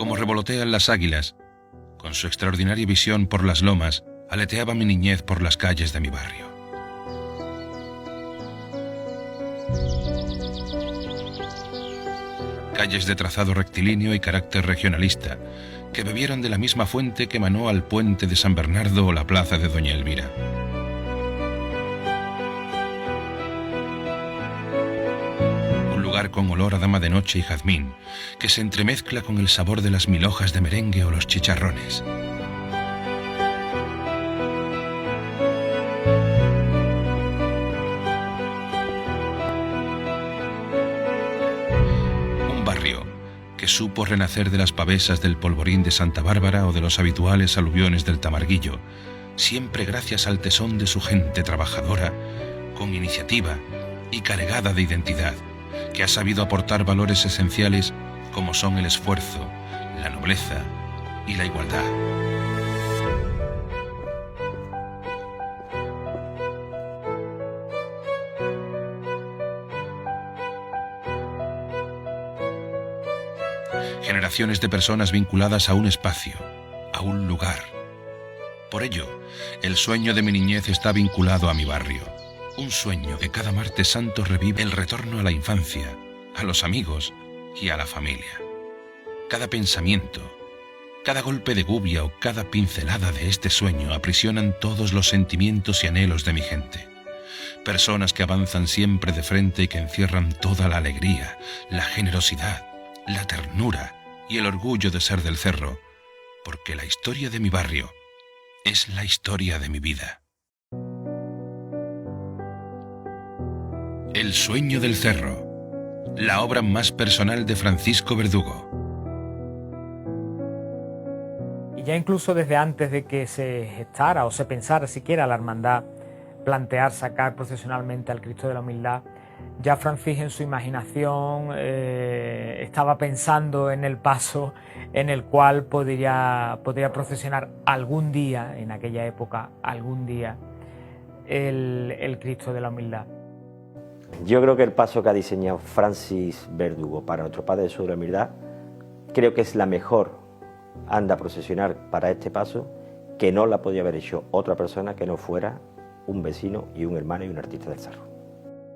Como revolotean las águilas, con su extraordinaria visión por las lomas, aleteaba mi niñez por las calles de mi barrio. Calles de trazado rectilíneo y carácter regionalista, que bebieron de la misma fuente que manó al puente de San Bernardo o la plaza de Doña Elvira. Un lugar con olor a dama de noche y jazmín, que se entremezcla con el sabor de las 1000 hojas de merengue o los chicharrones. Que supo renacer de las pavesas del Polvorín de Santa Bárbara o de los habituales aluviones del Tamarguillo, siempre gracias al tesón de su gente trabajadora, con iniciativa y cargada de identidad, que ha sabido aportar valores esenciales como son el esfuerzo, la nobleza y la igualdad. Generaciones de personas vinculadas a un espacio, a un lugar. Por ello, el sueño de mi niñez está vinculado a mi barrio. Un sueño que cada martes santo revive el retorno a la infancia, a los amigos y a la familia. Cada pensamiento, cada golpe de gubia o cada pincelada de este sueño aprisionan todos los sentimientos y anhelos de mi gente. Personas que avanzan siempre de frente y que encierran toda la alegría, la generosidad, la ternura y el orgullo de ser del Cerro, porque la historia de mi barrio es la historia de mi vida. El sueño del Cerro, la obra más personal de Francisco Verdugo. Y ya incluso desde antes de que se gestara o se pensara siquiera la hermandad plantear sacar procesionalmente al Cristo de la Humildad, ya Francis en su imaginación estaba pensando en el paso en el cual podría procesionar algún día, en aquella época, algún día, el Cristo de la Humildad. Yo creo que el paso que ha diseñado Francis Verdugo para nuestro Padre Jesús de la Humildad, creo que es la mejor anda procesionar para este paso, que no la podía haber hecho otra persona que no fuera un vecino y un hermano y un artista del Cerro.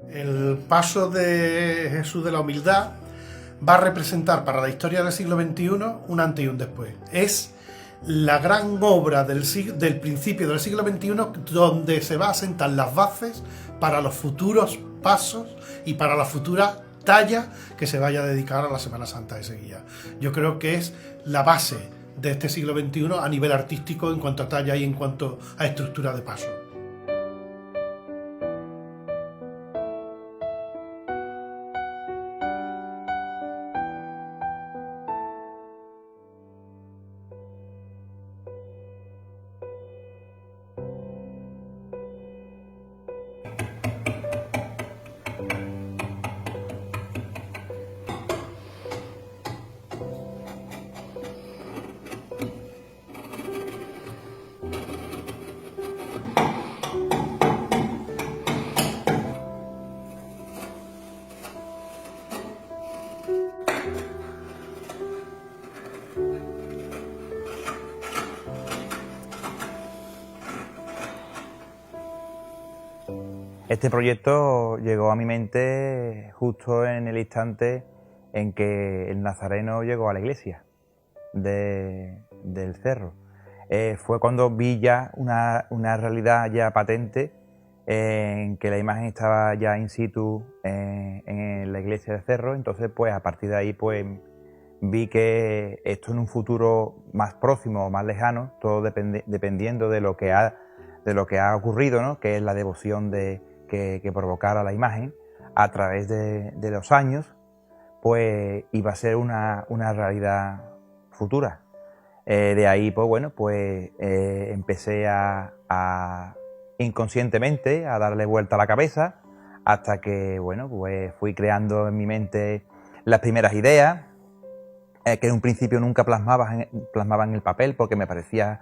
El paso de Jesús de la Humildad va a representar para la historia del siglo XXI un antes y un después. Es la gran obra del principio del siglo XXI donde se va a sentar las bases para los futuros pasos y para la futura talla que se vaya a dedicar a la Semana Santa de Seguida. Yo creo que es la base de este siglo XXI a nivel artístico en cuanto a talla y en cuanto a estructura de paso. Este proyecto llegó a mi mente justo en el instante en que el Nazareno llegó a la iglesia del Cerro. Fue cuando vi ya una realidad ya patente, en que la imagen estaba ya in situ en la iglesia del Cerro. Entonces, pues a partir de ahí, pues vi que esto en un futuro más próximo o más lejano, todo dependiendo de lo que ha ocurrido, ¿no? Que es la devoción que provocara la imagen a través de los años, pues iba a ser una realidad futura. De ahí, pues bueno, pues empecé a inconscientemente a darle vuelta a la cabeza hasta que, bueno, pues fui creando en mi mente las primeras ideas, que en un principio nunca plasmaba en el papel porque me parecía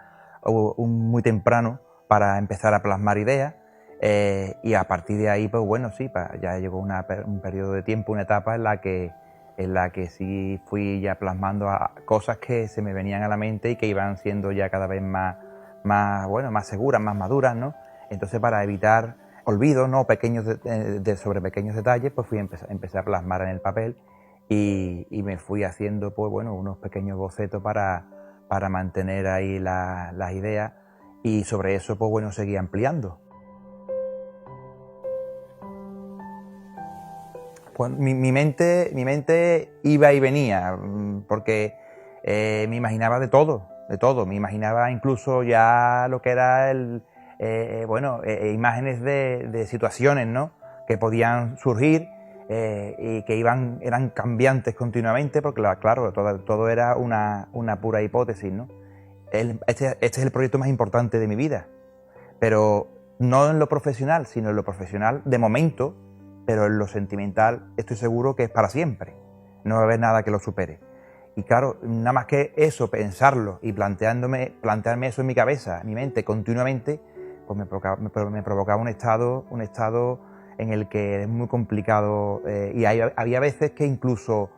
muy temprano para empezar a plasmar ideas. Y a partir de ahí, pues bueno, sí, ya llegó un periodo de tiempo, una etapa en la que en la que sí fui ya plasmando cosas que se me venían a la mente y que iban siendo ya cada vez más seguras, más maduras, ¿no? Entonces, para evitar olvidos, ¿no? Sobre pequeños detalles, pues empecé a plasmar en el papel y me fui haciendo, pues bueno, unos pequeños bocetos para mantener ahí las ideas, y sobre eso, pues bueno, seguí ampliando. Pues mi mente iba y venía, porque me imaginaba de todo. Me imaginaba incluso ya lo que era imágenes de situaciones, ¿no?, que podían surgir y que eran cambiantes continuamente, porque claro, todo era una pura hipótesis, ¿no? Este es el proyecto más importante de mi vida, pero no en lo profesional, sino en lo profesional de momento, pero en lo sentimental estoy seguro que es para siempre. No va a haber nada que lo supere. Y claro, nada más que eso, pensarlo y plantearme eso en mi cabeza, en mi mente, continuamente, pues me provocaba un estado en el que es muy complicado, y había veces que incluso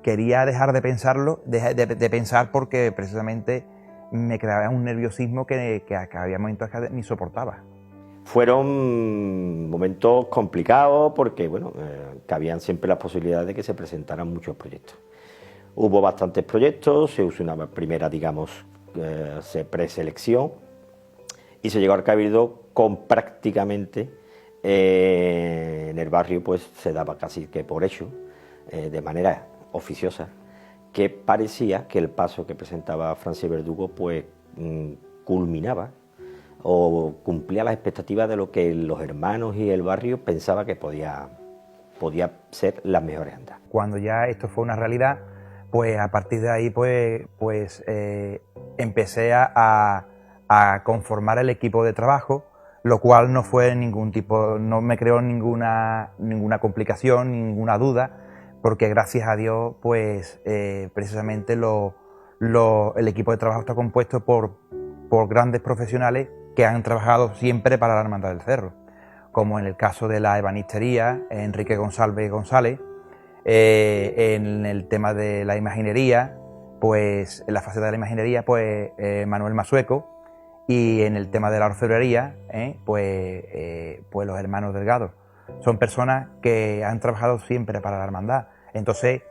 quería dejar de pensarlo, de pensar, porque precisamente me creaba un nerviosismo que había momentos que ni soportaba. Fueron momentos complicados porque, bueno, cabían siempre las posibilidades de que se presentaran muchos proyectos. Hubo bastantes proyectos, se usó una primera, digamos, preselección, y se llegó al Cabildo con prácticamente, en el barrio pues se daba casi que por hecho, de manera oficiosa, que parecía que el paso que presentaba Francis Verdugo pues culminaba o cumplía las expectativas de lo que los hermanos y el barrio pensaba que podía ser las mejores andas. Cuando ya esto fue una realidad, pues a partir de ahí pues empecé a conformar el equipo de trabajo, lo cual no fue no me creó ninguna complicación, ninguna duda, porque gracias a Dios pues precisamente el equipo de trabajo está compuesto por grandes profesionales que han trabajado siempre para la Hermandad del Cerro, como en el caso de la ebanistería, Enrique González, en el tema de la imaginería, pues en la faceta de la imaginería, pues Manuel Masueco, y en el tema de la orfebrería, pues los hermanos Delgado. Son personas que han trabajado siempre para la hermandad. Entonces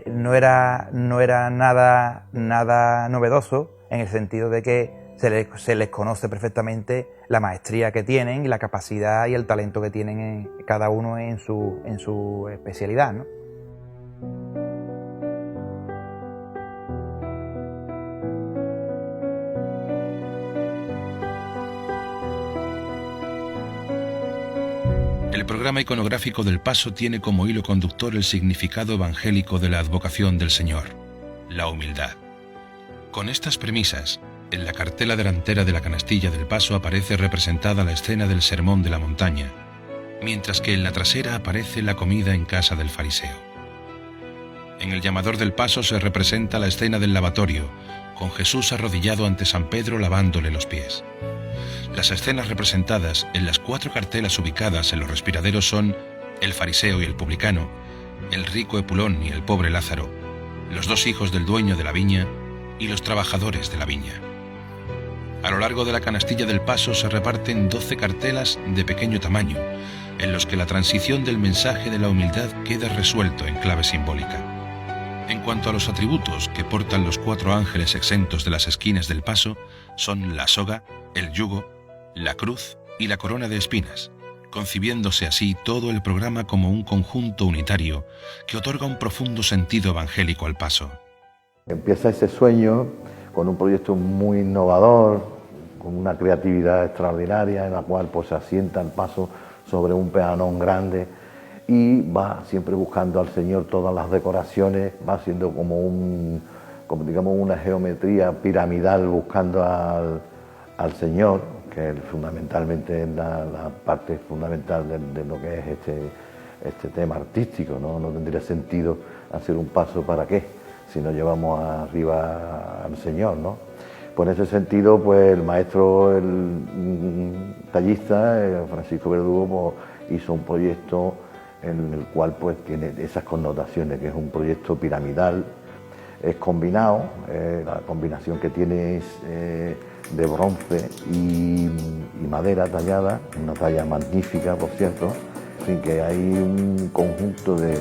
no era nada novedoso, en el sentido de que se les conoce perfectamente la maestría que tienen y la capacidad y el talento que tienen cada uno en su especialidad, ¿no? El programa iconográfico del Paso tiene como hilo conductor el significado evangélico de la advocación del Señor, la humildad. Con estas premisas, en la cartela delantera de la canastilla del Paso aparece representada la escena del Sermón de la Montaña, mientras que en la trasera aparece la comida en casa del fariseo. En el llamador del Paso se representa la escena del lavatorio, con Jesús arrodillado ante San Pedro lavándole los pies. Las escenas representadas en las 4 cartelas ubicadas en los respiraderos son el fariseo y el publicano, el rico Epulón y el pobre Lázaro, los 2 hijos del dueño de la viña y los trabajadores de la viña. A lo largo de la canastilla del Paso se reparten 12 cartelas de pequeño tamaño, en los que la transición del mensaje de la humildad queda resuelto en clave simbólica. En cuanto a los atributos que portan los 4 ángeles exentos de las esquinas del Paso, son la soga, el yugo, la cruz y la corona de espinas, concibiéndose así todo el programa como un conjunto unitario que otorga un profundo sentido evangélico al Paso. Empieza ese sueño con un proyecto muy innovador, con una creatividad extraordinaria, en la cual pues se asienta el Paso sobre un peanón grande y va siempre buscando al Señor todas las decoraciones, va siendo como digamos una geometría piramidal buscando al Señor, que fundamentalmente es la parte fundamental de lo que es este tema artístico, ¿no? No tendría sentido hacer un paso para qué, si no llevamos arriba al Señor, ¿no? Pues en ese sentido, pues el maestro, el tallista, Francisco Verdugo, pues, hizo un proyecto en el cual pues tiene esas connotaciones, que es un proyecto piramidal, es combinado, la combinación que tiene es de bronce y madera tallada, una talla magnífica, por cierto, así que hay un conjunto de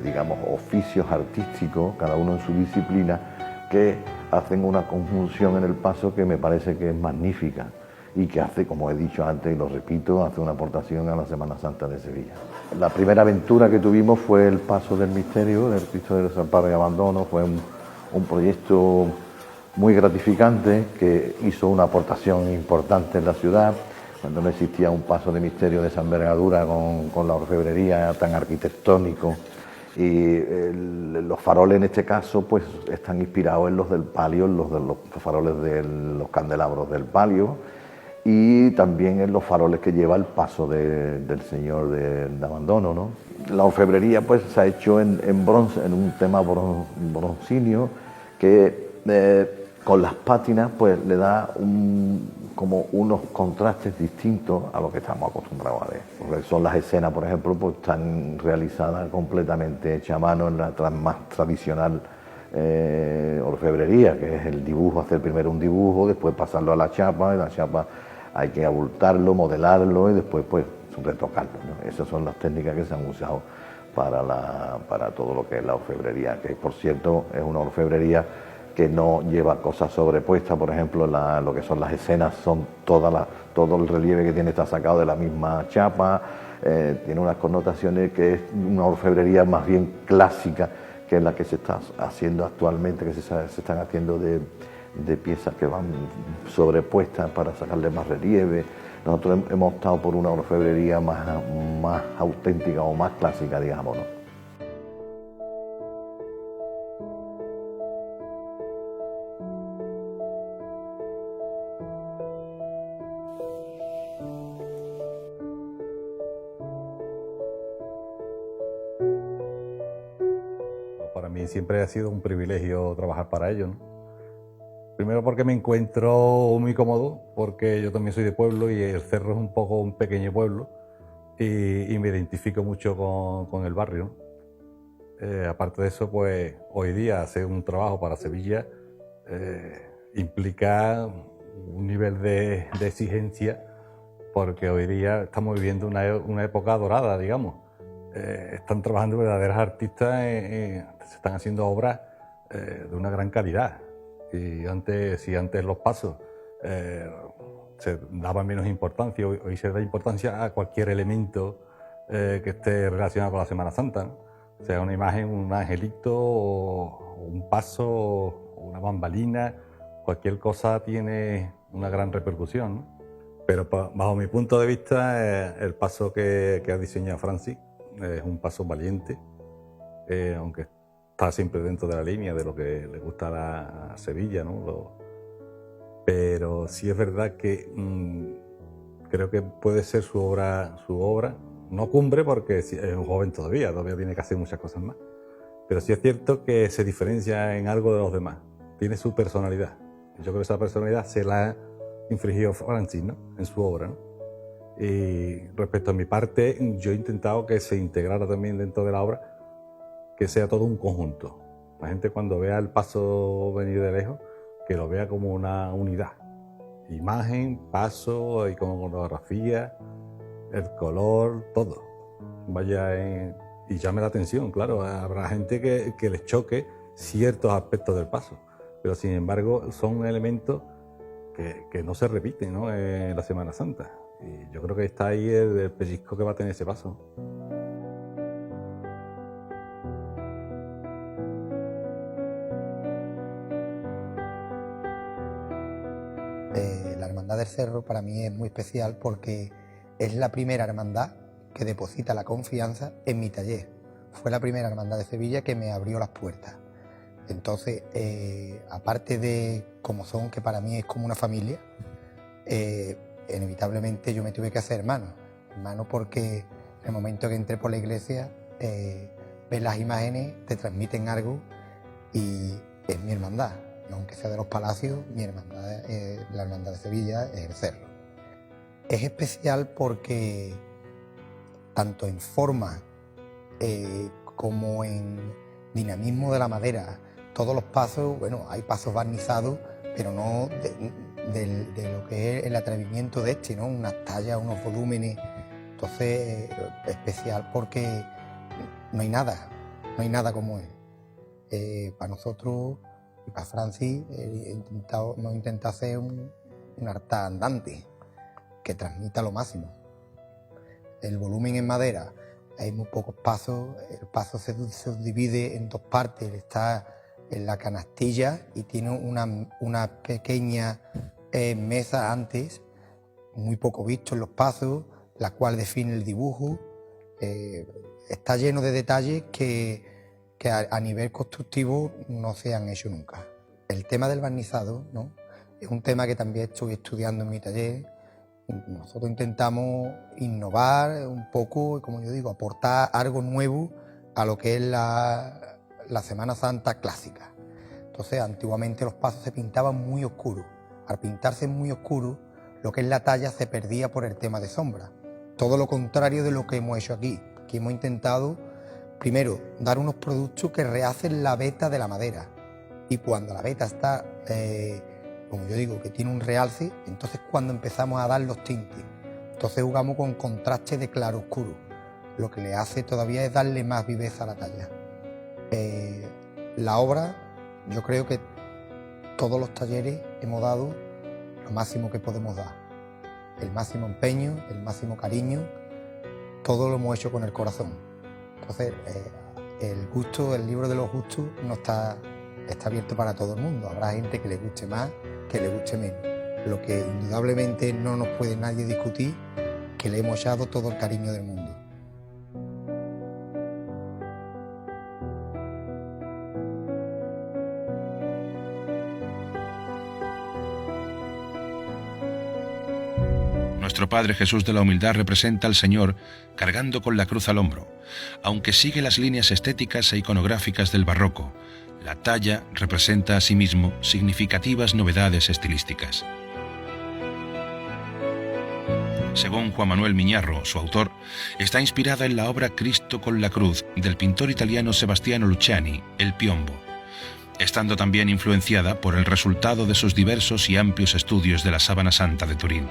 digamos, oficios artísticos, cada uno en su disciplina, que hacen una conjunción en el paso que me parece que es magnífica y que hace, como he dicho antes y lo repito, hace una aportación a la Semana Santa de Sevilla. La primera aventura que tuvimos fue el Paso del Misterio, del Cristo del Desamparo y Abandono. Fue un proyecto muy gratificante que hizo una aportación importante en la ciudad, cuando no existía un paso de misterio de esa envergadura con la orfebrería tan arquitectónico. Y los faroles en este caso pues están inspirados en los del palio, en los faroles de los candelabros del palio, y también en los faroles que lleva el paso del Señor de Abandono, ¿no? La orfebrería pues se ha hecho en bronce, en un tema broncinio, que con las pátinas pues le da como unos contrastes distintos a lo que estamos acostumbrados a ver. Porque son las escenas, por ejemplo, pues están realizadas completamente hechas a mano en la más tradicional orfebrería, que es el dibujo, hacer primero un dibujo, después pasarlo a la chapa, y la chapa hay que abultarlo, modelarlo y después pues retocarlo, ¿no? Esas son las técnicas que se han usado para todo lo que es la orfebrería, que por cierto es una orfebrería que no lleva cosas sobrepuestas. Por ejemplo, lo que son las escenas, son todo el relieve que tiene está sacado de la misma chapa, tiene unas connotaciones que es una orfebrería más bien clásica, que es la que se está haciendo actualmente, que se están haciendo de piezas que van sobrepuestas para sacarle más relieve. Nosotros hemos optado por una orfebrería más auténtica o más clásica, digamos, ¿no? Para mí siempre ha sido un privilegio trabajar para ellos, ¿no? Primero porque me encuentro muy cómodo, porque yo también soy de pueblo y el Cerro es un poco un pequeño pueblo y me identifico mucho con el barrio, ¿no? Aparte de eso, pues hoy día hacer un trabajo para Sevilla implica un nivel de exigencia, porque hoy día estamos viviendo una época dorada, digamos. Están trabajando verdaderos artistas, se están haciendo obras de una gran calidad. Y si antes los pasos se daba menos importancia, hoy se da importancia a cualquier elemento que esté relacionado con la Semana Santa, ¿no? O sea, una imagen, un angelito, o un paso, o una bambalina, cualquier cosa tiene una gran repercusión, ¿no? Pero bajo mi punto de vista, el paso que ha diseñado Francis es un paso valiente, aunque está siempre dentro de la línea de lo que le gusta a Sevilla, ¿no? Pero sí es verdad que creo que puede ser su obra, no cumbre, porque es un joven todavía tiene que hacer muchas cosas más, pero sí es cierto que se diferencia en algo de los demás, tiene su personalidad. Yo creo que esa personalidad se la ha infligido Francis, ¿no? En su obra, ¿no? Y respecto a mi parte, yo he intentado que se integrara también dentro de la obra, que sea todo un conjunto. La gente, cuando vea el paso venir de lejos, que lo vea como una unidad. Imagen, paso, iconografía, el color, todo. Y llame la atención, claro. Habrá gente que les choque ciertos aspectos del paso, pero sin embargo son elementos que no se repiten, ¿no? En la Semana Santa. Y yo creo que está ahí el pellizco que va a tener ese paso. La Hermandad del Cerro para mí es muy especial porque es la primera hermandad que deposita la confianza en mi taller. Fue la primera hermandad de Sevilla que me abrió las puertas. Entonces, aparte de como son, que para mí es como una familia, inevitablemente yo me tuve que hacer hermano porque en el momento que entré por la iglesia, ves las imágenes, te transmiten algo y es mi hermandad. Y aunque sea de los Palacios, mi hermandad, la Hermandad de Sevilla, es el Cerro. Es especial porque tanto en forma como en dinamismo de la madera. Todos los pasos, bueno, hay pasos barnizados, pero no de lo que es el atrevimiento de este, ¿no? Unas tallas, unos volúmenes. Entonces, especial porque no hay nada como él. Para nosotros y para Francis hemos intentado hacer un altar andante que transmita lo máximo. El volumen en madera, hay muy pocos pasos, el paso se divide en dos partes, está en la canastilla y tiene una pequeña mesa antes, muy poco visto en los pasos, la cual define el dibujo. Está lleno de detalles que a nivel constructivo no se han hecho nunca. El tema del barnizado, ¿no?, es un tema que también estoy estudiando en mi taller. Nosotros intentamos innovar un poco, como yo digo, aportar algo nuevo a lo que es la Semana Santa clásica. Entonces, antiguamente los pasos se pintaban muy oscuros. Al pintarse muy oscuro, lo que es la talla se perdía por el tema de sombra. Todo lo contrario de lo que hemos hecho aquí. Aquí hemos intentado, primero, dar unos productos que rehacen la veta de la madera. Y cuando la veta está, como yo digo, que tiene un realce, entonces cuando empezamos a dar los tintes. Entonces jugamos con contraste de claro-oscuro. Lo que le hace todavía es darle más viveza a la talla. La obra, yo creo que todos los talleres hemos dado lo máximo que podemos dar. El máximo empeño, el máximo cariño, todo lo hemos hecho con el corazón. Entonces, el libro de los gustos no está abierto para todo el mundo. Habrá gente que le guste más, que le guste menos. Lo que indudablemente no nos puede nadie discutir, que le hemos echado todo el cariño del mundo. Nuestro Padre Jesús de la Humildad representa al Señor cargando con la cruz al hombro, aunque sigue las líneas estéticas e iconográficas del barroco. La talla representa asimismo significativas novedades estilísticas. Según Juan Manuel Miñarro, su autor, está inspirada en la obra Cristo con la cruz del pintor italiano Sebastiano Luciani, El Piombo, estando también influenciada por el resultado de sus diversos y amplios estudios de la Sábana Santa de Turín.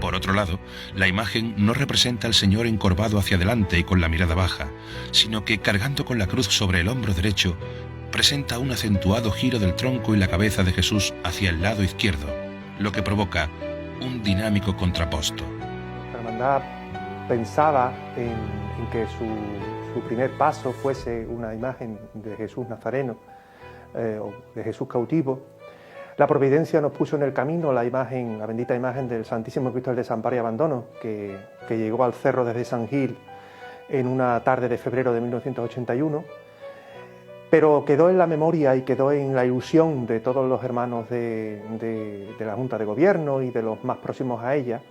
Por otro lado, la imagen no representa al Señor encorvado hacia adelante y con la mirada baja, sino que, cargando con la cruz sobre el hombro derecho, presenta un acentuado giro del tronco y la cabeza de Jesús hacia el lado izquierdo, lo que provoca un dinámico contraposto. La hermandad pensaba en que su primer paso fuese una imagen de Jesús Nazareno, o de Jesús cautivo. La providencia nos puso en el camino la bendita imagen del Santísimo Cristo del Desamparo y Abandono, que llegó al cerro desde San Gil en una tarde de febrero de 1981, pero quedó en la memoria y quedó en la ilusión de todos los hermanos de la Junta de Gobierno y de los más próximos a ella,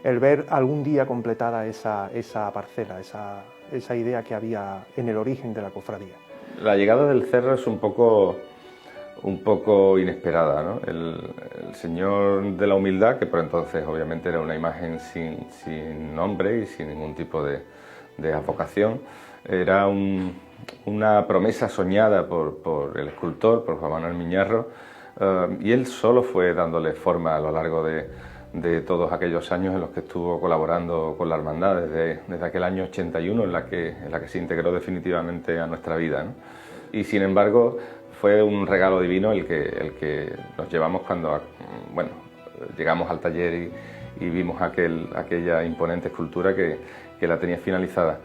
el ver algún día completada esa parcela, esa idea que había en el origen de la cofradía. La llegada del cerro es un poco inesperada, ¿no? El Señor de la Humildad, que por entonces obviamente era una imagen sin nombre y sin ningún tipo de advocación, era una promesa soñada por el escultor, por Juan Manuel Miñarro, y él solo fue dándole forma a lo largo de todos aquellos años en los que estuvo colaborando con la hermandad, desde aquel año 81 en la que se integró definitivamente a nuestra vida, ¿no? Y sin embargo fue un regalo divino el que nos llevamos cuando llegamos al taller y vimos aquella imponente escultura que la tenía finalizada.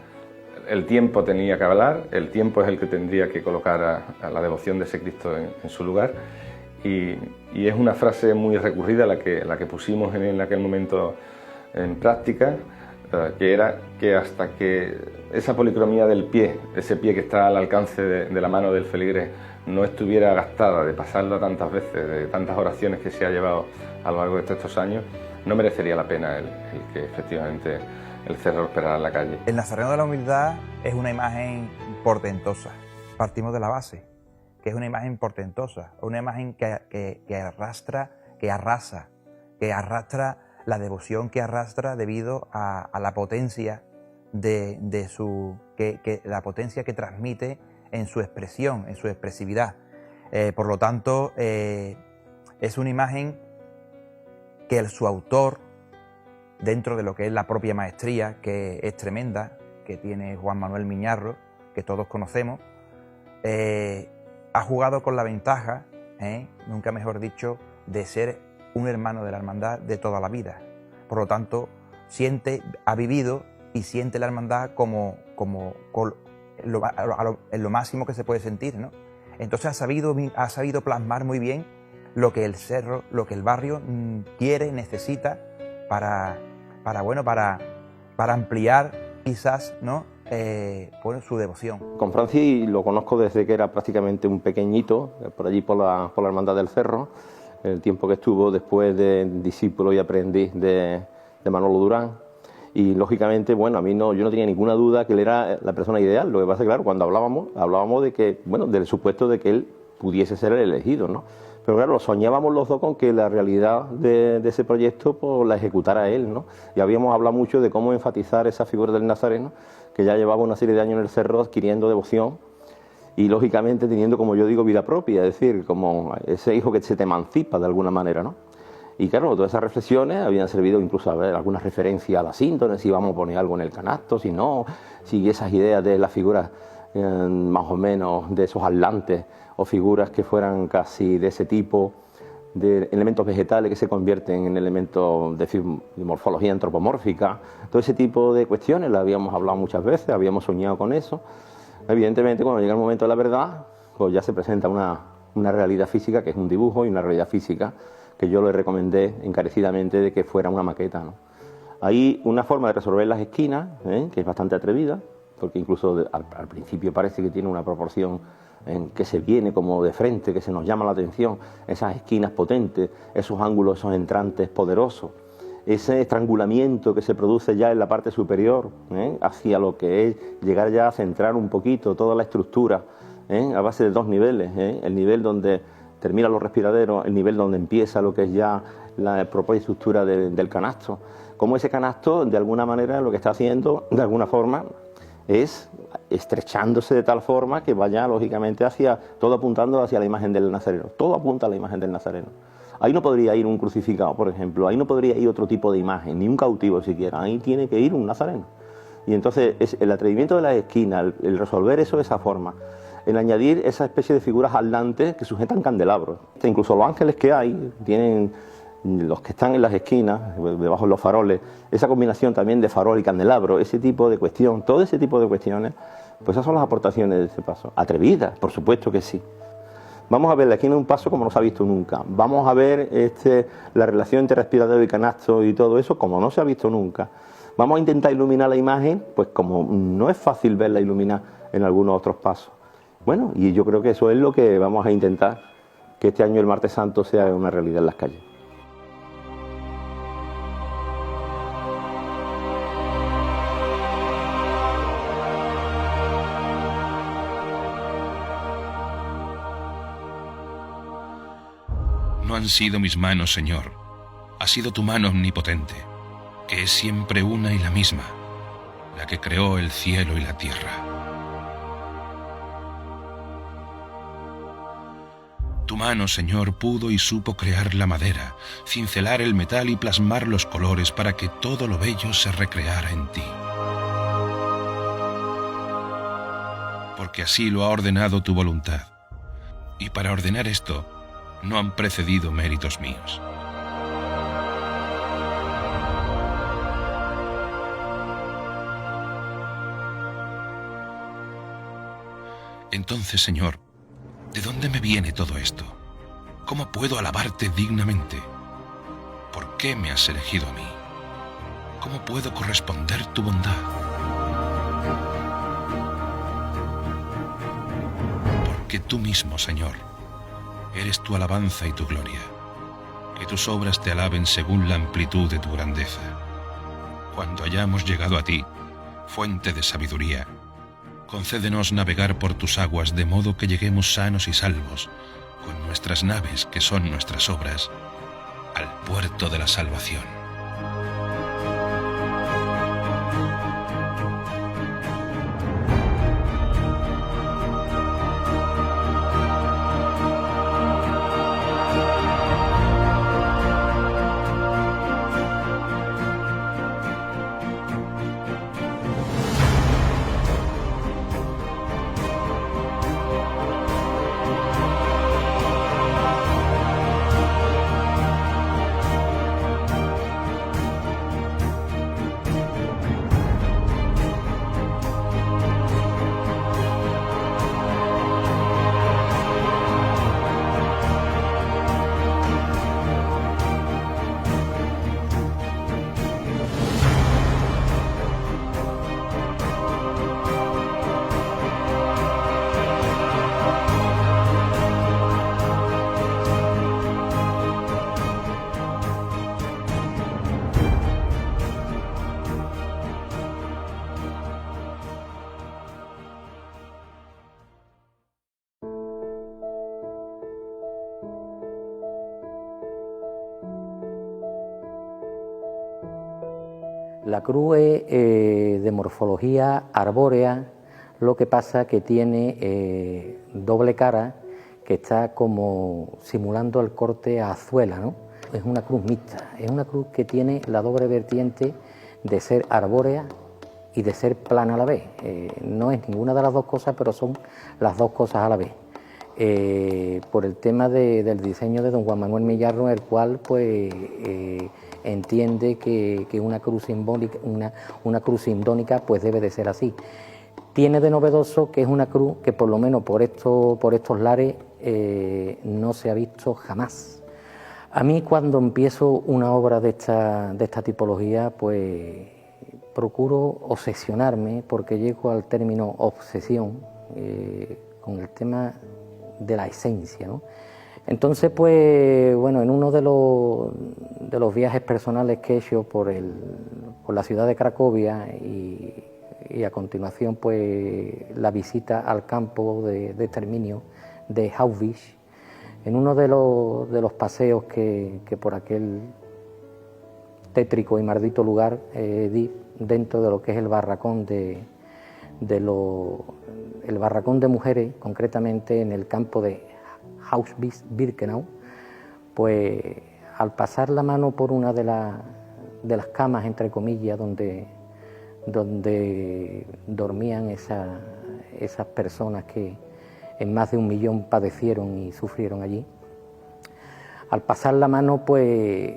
El tiempo tenía que hablar, el tiempo es el que tendría que colocar a la devoción de ese Cristo en su lugar, y es una frase muy recurrida la que pusimos en aquel momento en práctica, que era que hasta que esa policromía del pie, ese pie que está al alcance de la mano del feligrés, no estuviera gastada de pasarla tantas veces, de tantas oraciones que se ha llevado a lo largo de estos años, no merecería la pena el que efectivamente el cerro esperara en la calle. El Nazareno de la Humildad es una imagen portentosa. Partimos de la base, que es una imagen portentosa, una imagen que arrastra, que arrasa, que arrastra la devoción que arrastra debido a la potencia la potencia que transmite en su expresión, en su expresividad. Por lo tanto, es una imagen que su autor, dentro de lo que es la propia maestría, que es tremenda, que tiene Juan Manuel Miñarro, que todos conocemos, ha jugado con la ventaja, nunca mejor dicho, de ser un hermano de la hermandad de toda la vida. Por lo tanto, ha vivido y siente la hermandad como en lo máximo que se puede sentir, ¿no? Entonces ha sabido plasmar muy bien lo que el cerro, lo que el barrio quiere, necesita para ampliar quizás, ¿no? Su devoción. Con Francis lo conozco desde que era prácticamente un pequeñito, por allí por la Hermandad del Cerro, el tiempo que estuvo después de discípulo y aprendiz de Manolo Durán. Y lógicamente, bueno, yo no tenía ninguna duda que él era la persona ideal. Lo que pasa es que, claro, cuando hablábamos de que, bueno, del supuesto de que él pudiese ser el elegido, ¿no? Pero claro, soñábamos los dos con que la realidad de ese proyecto pues, la ejecutara él, ¿no? Y habíamos hablado mucho de cómo enfatizar esa figura del Nazareno, que ya llevaba una serie de años en el cerro adquiriendo devoción y lógicamente teniendo, como yo digo, vida propia, es decir, como ese hijo que se te emancipa de alguna manera, ¿no? Y claro, todas esas reflexiones habían servido incluso a ver algunas referencias a la síntone, si íbamos a poner algo en el canasto, si no, si esas ideas de las figuras más o menos de esos atlantes o figuras que fueran casi de ese tipo, de elementos vegetales que se convierten en elementos de morfología antropomórfica, todo ese tipo de cuestiones las habíamos hablado muchas veces, habíamos soñado con eso. Evidentemente, cuando llega el momento de la verdad, pues ya se presenta una realidad física que es un dibujo y una realidad física que yo le recomendé encarecidamente de que fuera una maqueta, ¿no? Hay una forma de resolver las esquinas, que es bastante atrevida, porque incluso al principio parece que tiene una proporción en que se viene como de frente, que se nos llama la atención, esas esquinas potentes, esos ángulos, esos entrantes poderosos, ese estrangulamiento que se produce ya en la parte superior, hacia lo que es llegar ya a centrar un poquito toda la estructura, a base de dos niveles, el nivel donde termina los respiraderos, el nivel donde empieza lo que es ya la propia estructura del canasto. Como ese canasto, de alguna manera, lo que está haciendo, de alguna forma, es estrechándose de tal forma que vaya, lógicamente, todo apuntando hacia la imagen del Nazareno. Todo apunta a la imagen del Nazareno. Ahí no podría ir un crucificado, por ejemplo. Ahí no podría ir otro tipo de imagen, ni un cautivo siquiera. Ahí tiene que ir un Nazareno. Y entonces, el atrevimiento de la esquina, el resolver eso de esa forma, el añadir esa especie de figuras atlantes que sujetan candelabros. Incluso los ángeles que hay, tienen los que están en las esquinas, debajo de los faroles, esa combinación también de farol y candelabro, ese tipo de cuestión, todo ese tipo de cuestiones, pues esas son las aportaciones de ese paso. Atrevidas, por supuesto que sí. Vamos a ver la esquina de un paso como no se ha visto nunca. Vamos a ver la relación entre respiradero y canasto y todo eso como no se ha visto nunca. Vamos a intentar iluminar la imagen, pues como no es fácil verla iluminar en algunos otros pasos. Bueno, y yo creo que eso es lo que vamos a intentar, que este año el Martes Santo sea una realidad en las calles. No han sido mis manos, Señor, ha sido tu mano omnipotente, que es siempre una y la misma, la que creó el cielo y la tierra. Tu mano, Señor, pudo y supo crear la madera, cincelar el metal y plasmar los colores para que todo lo bello se recreara en ti. Porque así lo ha ordenado tu voluntad. Y para ordenar esto, no han precedido méritos míos. Entonces, Señor, ¿de dónde me viene todo esto? ¿Cómo puedo alabarte dignamente? ¿Por qué me has elegido a mí? ¿Cómo puedo corresponder tu bondad? Porque tú mismo, Señor, eres tu alabanza y tu gloria. Que tus obras te alaben según la amplitud de tu grandeza. Cuando hayamos llegado a ti, fuente de sabiduría, concédenos navegar por tus aguas de modo que lleguemos sanos y salvos, con nuestras naves, que son nuestras obras, al puerto de la salvación. La cruz es de morfología arbórea, lo que pasa que tiene doble cara, que está como simulando el corte a azuela, ¿no? Es una cruz mixta, es una cruz que tiene la doble vertiente de ser arbórea y de ser plana a la vez. No es ninguna de las dos cosas, pero son las dos cosas a la vez. Por el tema del diseño de don Juan Manuel Millarro, el cual pues entiende que una cruz simbólica, una cruz sindónica pues debe de ser así. Tiene de novedoso que es una cruz que por lo menos por estos lares no se ha visto jamás. A mí cuando empiezo una obra de esta tipología pues procuro obsesionarme, porque llego al término obsesión con el tema de la esencia, ¿no? Entonces pues bueno, en uno de los viajes personales que he hecho por la ciudad de Cracovia y a continuación pues la visita al campo de exterminio de Auschwitz, en uno de los paseos que por aquel tétrico y maldito lugar di dentro de lo que es el barracón el barracón de mujeres, concretamente en el campo de Auschwitz-Birkenau, pues al pasar la mano por una de las camas, entre comillas, donde dormían esas personas que en más de 1 millón padecieron y sufrieron allí. Al pasar la mano, pues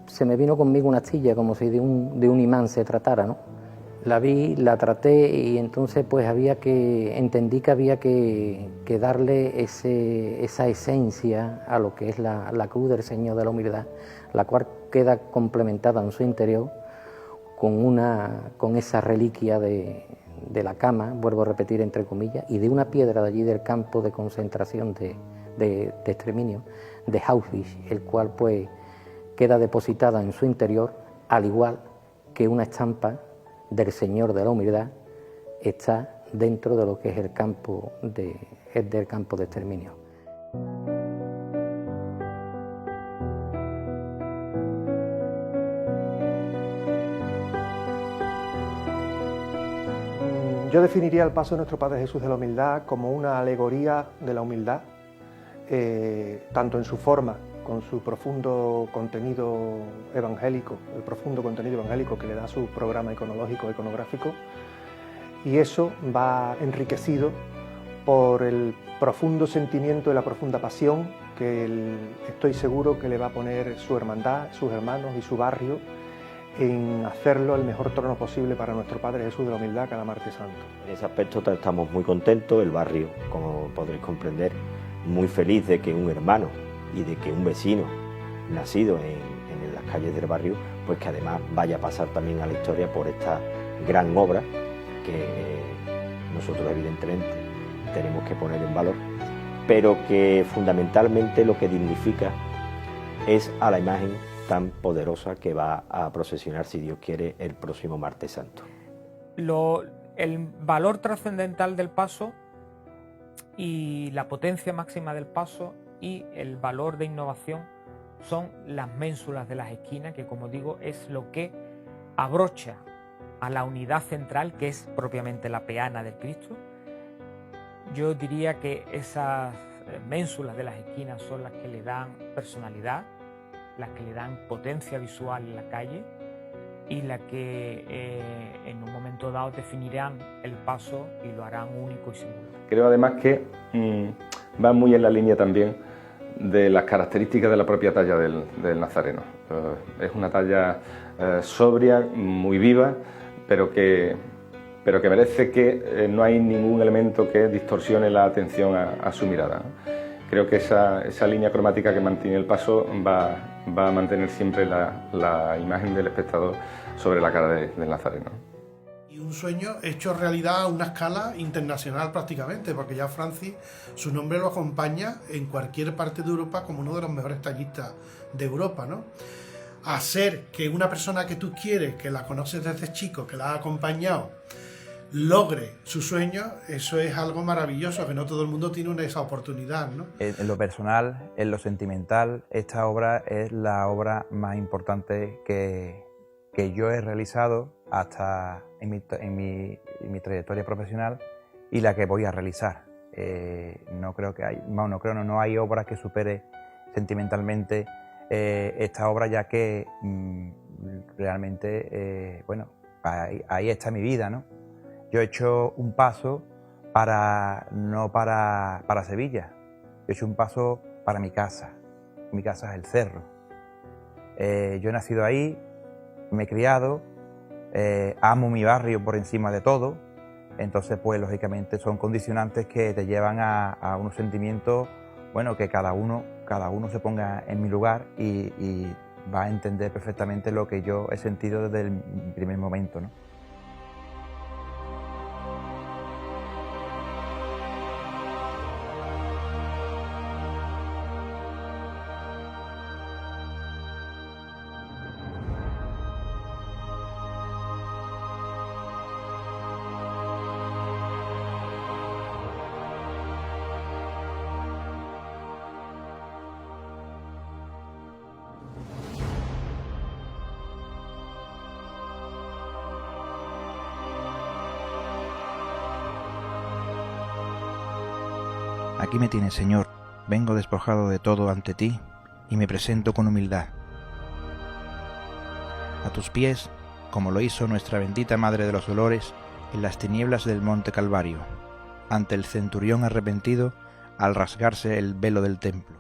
se me vino conmigo una astilla, como si de un imán se tratara, ¿no? La vi, la traté y entonces pues entendí que había que darle esa esencia a lo que es la cruz del Señor de la Humildad, la cual queda complementada en su interior con esa reliquia de la cama, vuelvo a repetir entre comillas, y de una piedra de allí del campo de concentración de exterminio de Auschwitz, el cual pues queda depositada en su interior, al igual que una estampa del Señor de la Humildad está dentro de lo que es el campo de exterminio. Yo definiría el paso de nuestro Padre Jesús de la Humildad como una alegoría de la humildad, tanto en su forma, con su profundo contenido evangélico, el profundo contenido evangélico que le da su programa iconológico, iconográfico, y eso va enriquecido por el profundo sentimiento y la profunda pasión que estoy seguro que le va a poner su hermandad, sus hermanos y su barrio en hacerlo el mejor trono posible para nuestro Padre Jesús de la Humildad cada martes santo. En ese aspecto estamos muy contentos, el barrio, como podréis comprender, muy feliz de que un hermano y de que un vecino nacido en las calles del barrio, pues que además vaya a pasar también a la historia por esta gran obra que nosotros evidentemente tenemos que poner en valor, pero que fundamentalmente lo que dignifica es a la imagen tan poderosa que va a procesionar, si Dios quiere, el próximo martes santo. El valor trascendental del paso y la potencia máxima del paso y el valor de innovación son las ménsulas de las esquinas, que como digo es lo que abrocha a la unidad central, que es propiamente la peana del Cristo. Yo diría que esas ménsulas de las esquinas son las que le dan personalidad, las que le dan potencia visual en la calle y las que en un momento dado definirán el paso y lo harán único y singular. Creo además que va muy en la línea también de las características de la propia talla del Nazareno. Es una talla sobria, muy viva, pero que merece que no hay ningún elemento que distorsione la atención a su mirada, ¿no? Creo que esa línea cromática que mantiene el paso va a mantener siempre la imagen del espectador sobre la cara del Nazareno. Y un sueño hecho realidad a una escala internacional prácticamente, porque ya Francis, su nombre lo acompaña en cualquier parte de Europa como uno de los mejores tallistas de Europa, ¿no? Hacer que una persona que tú quieres, que la conoces desde chico, que la ha acompañado, logre su sueño, eso es algo maravilloso, que no todo el mundo tiene esa oportunidad, ¿no? En lo personal, en lo sentimental, esta obra es la obra más importante que que yo he realizado hasta en mi trayectoria profesional y la que voy a realizar. No hay obra que supere sentimentalmente esta obra, ya que realmente, ahí está mi vida, ¿no? Yo he hecho un paso no para Sevilla, yo he hecho un paso para mi casa. Mi casa es el Cerro. Yo he nacido ahí, me he criado, amo mi barrio por encima de todo, entonces pues lógicamente son condicionantes que te llevan a unos sentimientos, bueno, que cada uno se ponga en mi lugar y va a entender perfectamente lo que yo he sentido desde el primer momento, ¿no? Aquí me tienes, Señor, vengo despojado de todo ante ti y me presento con humildad. A tus pies, como lo hizo nuestra bendita Madre de los Dolores en las tinieblas del Monte Calvario, ante el centurión arrepentido al rasgarse el velo del templo.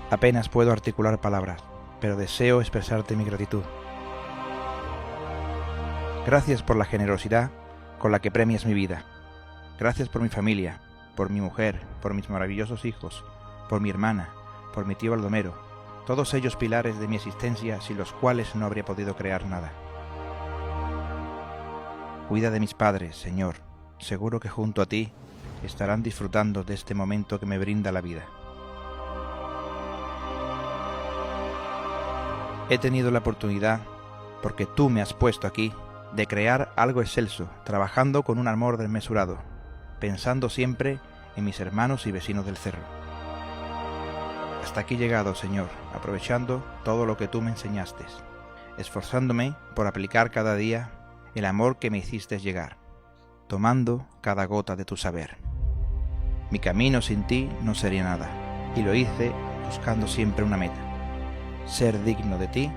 Apenas puedo articular palabras, pero deseo expresarte mi gratitud. Gracias por la generosidad con la que premias mi vida. Gracias por mi familia, por mi mujer, por mis maravillosos hijos, por mi hermana, por mi tío Baldomero, todos ellos pilares de mi existencia sin los cuales no habría podido crear nada. Cuida de mis padres, Señor, seguro que junto a ti estarán disfrutando de este momento que me brinda la vida. He tenido la oportunidad, porque tú me has puesto aquí, de crear algo excelso, trabajando con un amor desmesurado, pensando siempre en mis hermanos y vecinos del Cerro. Hasta aquí he llegado, Señor, aprovechando todo lo que tú me enseñaste, esforzándome por aplicar cada día el amor que me hiciste llegar, tomando cada gota de tu saber. Mi camino sin ti no sería nada, y lo hice buscando siempre una meta, ser digno de ti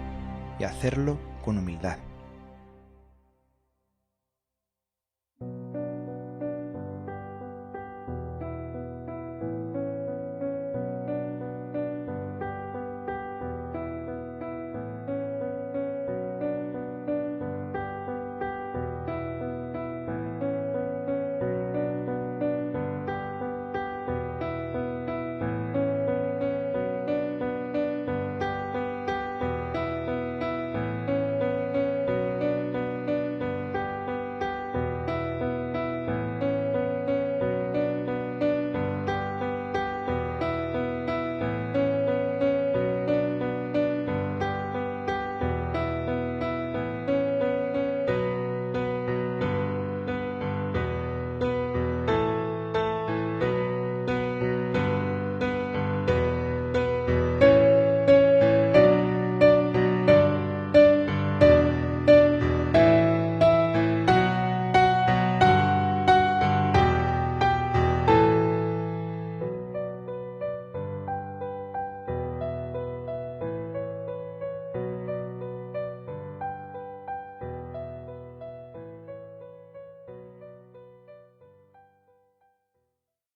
y hacerlo con humildad.